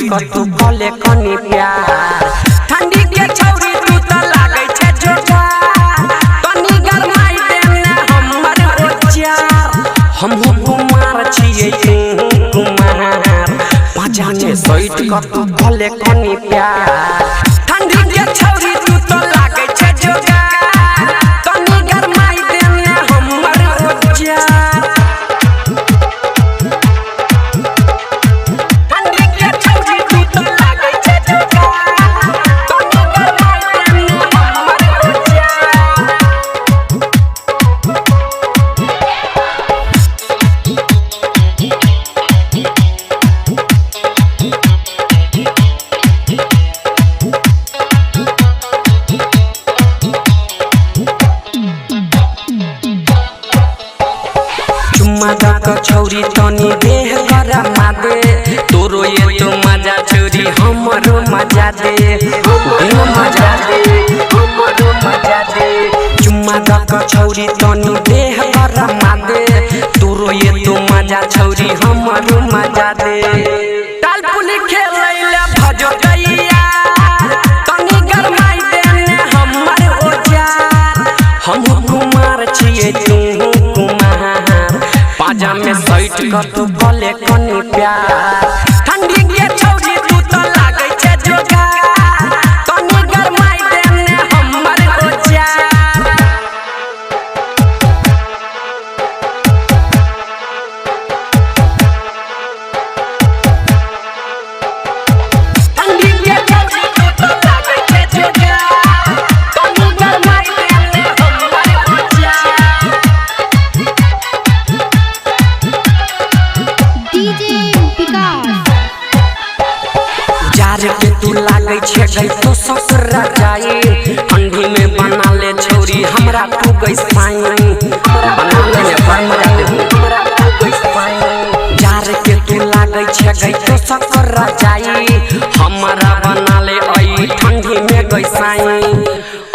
कर तू बोले कनी प्यार ठंडी के छौरी तू त लागे छे जोटा तनी गरमाई देने हमर ओचार हम कुमार छिए तू कुमार पाजा में सैट कर तू बोले कनी प्यार ठंडी के छौरी तू त लागे छे जोटा तनी गरमाई देने हमर ओचार मजा का छौरी तनी देह करा मादे तोरो ये तो मजा छौरी हमरो मजा दे मजा दे हमरो मजा दे चुम्मा का छौरी तनी देह करा मादे तोरो ये तो मजा छौरी हमरो मजा दे ताल पुली खेलैला भजो गैया तनी गरमाई देने हमर ओजार हम कुमार छिए तू पाजा में सैट कर तू बोले कनी प्यार ठंडी के छौरी तू त लागे छे जोगा तनी गरमाई देने हमर ओचार ठंडी के छौरी तू त लागे छे जोगा तनी गरमाई देने हमर ओचार जार के तू लागे छे गई तो ससुरा जाए ठंडी में बना ले छौरी हमरा तू गई साई बना ले पर मजा दे हमरा तू गई साई जार के तू लागे छे गई तो ससुरा जाए हमरा बना ले आई ठंडी में गई साई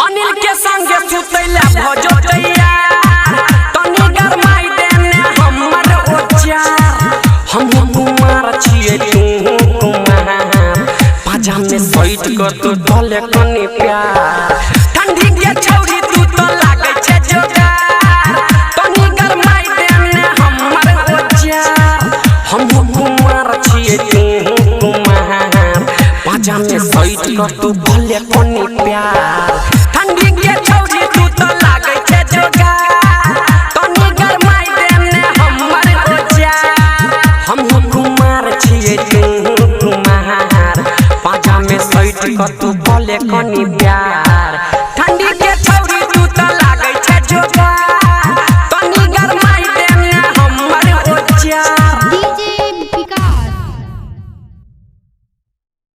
अनिल के संगे सुतैला भजो दैया तनी गरमाई देने हमर ओचार हम कुमार छिए तू पाजा में सैट कर तू बोले कनी प्यार ठंडी के छौरी तू त लागे छे जोगा तनी गरमाई देने हमर ओचार हम कुमार छिए तू कुमार पाजा में सैट कर तू बोले कनी प्यार ठंडी के छौरी तू त लागे छे जोगा तनी गरमाई देने हमर ओचार हम कुमार छिए तू कुमार पाजा में सैट कर तू बोले कनी प्यार।